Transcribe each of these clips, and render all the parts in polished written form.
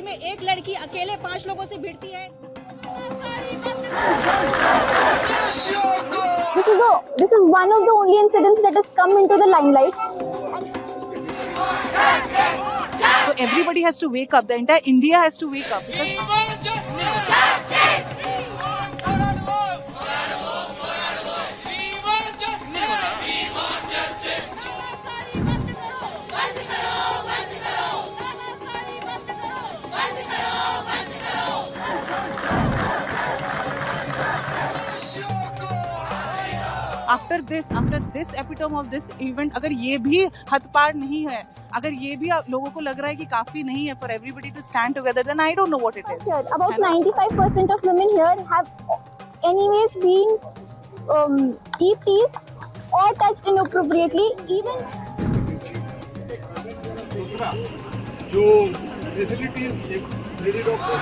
में एक लड़की अकेले 5 लोगों से भिड़ती है। This is one of the only incidents that has come into the limelight. So everybody has to wake up. The entire India has to wake up because after this epitome of this event, अगर ये भी हद पार नहीं है, अगर ये भी लोगों को लग रहा है कि काफी नहीं है for everybody to stand together, then I don't know what it is. About 95% of women here have anyways been teased or touched inappropriately. Even दूसरा जो facilities lady doctor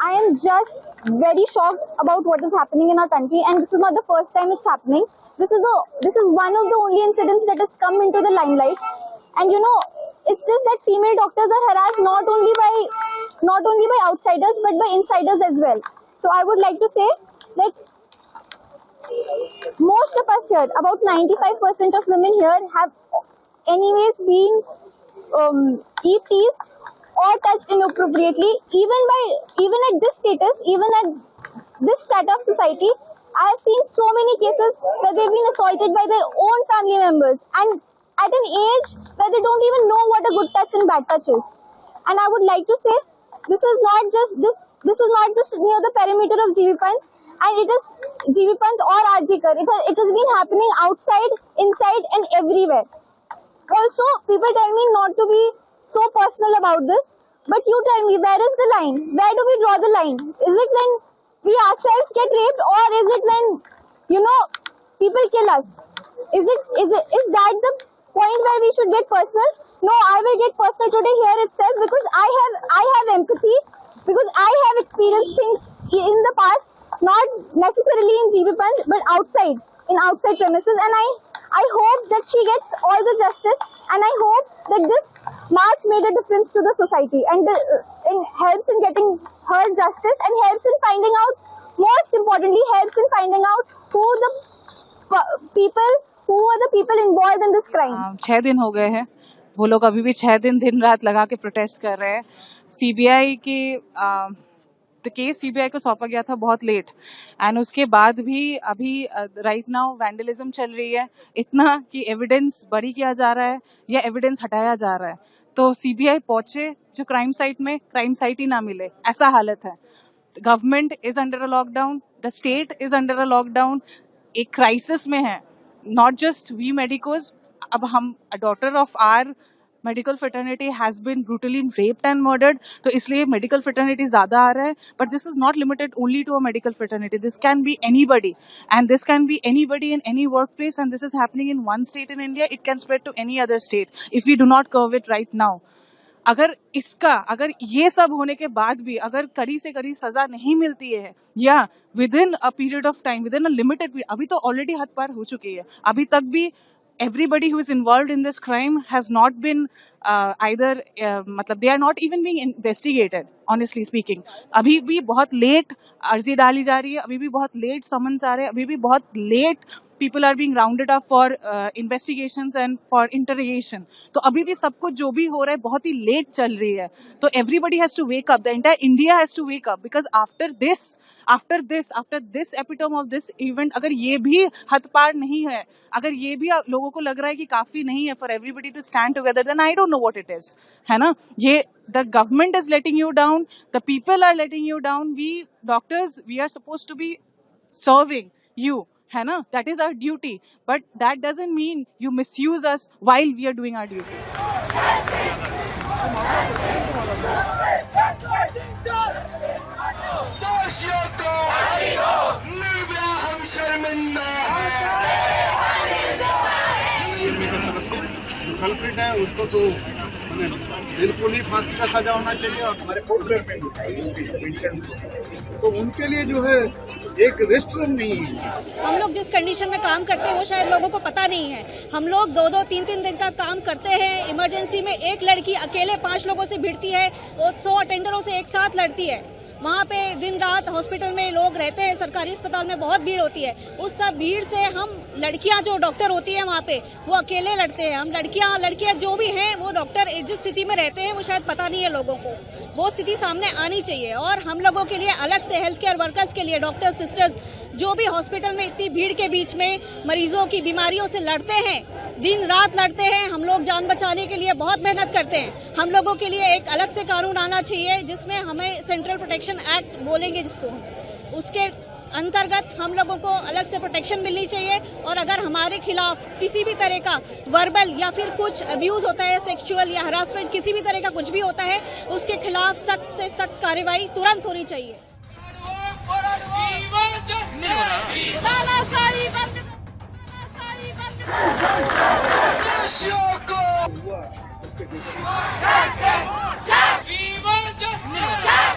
I am just very shocked about what is happening in our country, and this is not the first time it's happening. This is one of the only incidents that has come into the limelight, and it's just that female doctors are harassed not only by outsiders but by insiders as well. So I would like to say that most of us here, about 95% of women here, have anyways been teased or touched inappropriately. Even at this status, even at this strata of society, I have seen so many cases where they've been assaulted by their own family members, and at an age where they don't even know what a good touch and bad touch is. And I would like to say, this is not just near the perimeter of GV Pant, and it is GV Pant or RG Kar. It has been happening outside, inside, and everywhere. Also, people tell me not to be so personal about this, but you tell me, where is the line? Where do we draw the line? Is it when we ourselves get raped, or is it when people kill us? Is that the point where we should get personal? No, I will get personal today here itself, because I have empathy, because I have experienced things in the past, not necessarily in GV Pant, but in outside premises, and I hope that she gets all the justice, and I hope that this march made a difference to the society, and helps in getting her justice, and helps in finding out, most importantly, helps in finding out who are the people involved in this crime. 6 दिन हो गए हैं, वो लोग अभी भी 6 दिन रात लगा के प्रोटेस्ट कर रहे हैं. सीबीआई की तो केस सीबीआई को सौंपा गया था बहुत लेट, एंड उसके बाद भी अभी राइट नाउ वैंडलिज्म चल रही है, इतना कि एविडेंस बरी किया जा रहा है या एविडेंस हटाया जा रहा है. तो सीबीआई पहुंचे जो क्राइम साइट ही ना मिले, ऐसा हालत है. Government is under a lockdown, the state is under a lockdown, एक क्राइसिस में है. नॉट जस्ट वी मेडिकोज, अब हम daughter of our medical fraternity has been brutally raped and murdered, तो इसलिए मेडिकल फ्रेटर्निटी ज्यादा आ रहा है. But this is not limited only to a medical fraternity, this can be anybody, and this can be anybody in any work place, and this is happening in one state in India. It can spread to any other state if we do not curb it right now. अगर ये सब होने के बाद भी अगर कड़ी से कड़ी सजा नहीं मिलती है, या with in a period of time, with in a limited period, अभी तो ऑलरेडी हद पार हो चुकी है, अभी तक भी everybody who is involved in this crime has not been मतलब they are not even being investigated, honestly speaking. अभी भी बहुत लेट अर्जी डाली जा रही है, अभी भी बहुत लेट समन्स आ रहे हैं, अभी भी बहुत late people are being rounded up for investigations and for interrogation. तो अभी भी सब कुछ जो भी हो रहा है बहुत ही लेट चल रही है. तो everybody has to wake up. The entire India has to wake up because after this epitome of this event, अगर ये भी हद पार नहीं है, अगर ये भी लोगों को लग रहा है कि काफी नहीं है for everybody to stand together, then I don't know what it is. है ना? ये the government is letting you down, the people are letting you down. We doctors, we are supposed to be serving you. है ना? That is our duty. But that doesn't mean you misuse us while we are doing our duty. जो culprit है उसको तो बिल्कुल ही फांसी का सजा होना चाहिए और हमारे तो उनके लिए जो है एक रेस्ट रूम नहीं है. हम लोग जिस कंडीशन में काम करते हैं वो शायद लोगों को पता नहीं है. हम लोग 2-2, 3-3 दिन तक काम करते हैं. इमरजेंसी में एक लड़की अकेले 5 लोगों से भिड़ती है और 100 अटेंडरों से एक साथ लड़ती है. वहाँ पे दिन रात हॉस्पिटल में लोग रहते हैं. सरकारी अस्पताल में बहुत भीड़ होती है. उस सब भीड़ से हम लड़कियां जो डॉक्टर होती है वहाँ पे वो अकेले लड़ते हैं. हम लड़कियां जो भी हैं वो डॉक्टर जिस स्थिति में रहते हैं वो शायद पता नहीं है लोगों को. वो स्थिति सामने आनी चाहिए. और हम लोगों के लिए अलग से हेल्थ केयर वर्कर्स के लिए डॉक्टर सिस्टर्स जो भी हॉस्पिटल में इतनी भीड़ के बीच में मरीजों की बीमारियों से लड़ते हैं, दिन रात लड़ते हैं. हम लोग जान बचाने के लिए बहुत मेहनत करते हैं. हम लोगों के लिए एक अलग से कानून आना चाहिए जिसमें हमें सेंट्रल प्रोटेक्शन एक्ट बोलेंगे जिसको, उसके अंतर्गत हम लोगों को अलग से प्रोटेक्शन मिलनी चाहिए. और अगर हमारे खिलाफ किसी भी तरह का वर्बल या फिर कुछ अब्यूज होता है, सेक्सुअल या हरासमेंट, किसी भी तरह का कुछ भी होता है, उसके खिलाफ सख्त से सख्त कार्रवाई तुरंत होनी चाहिए. Justice!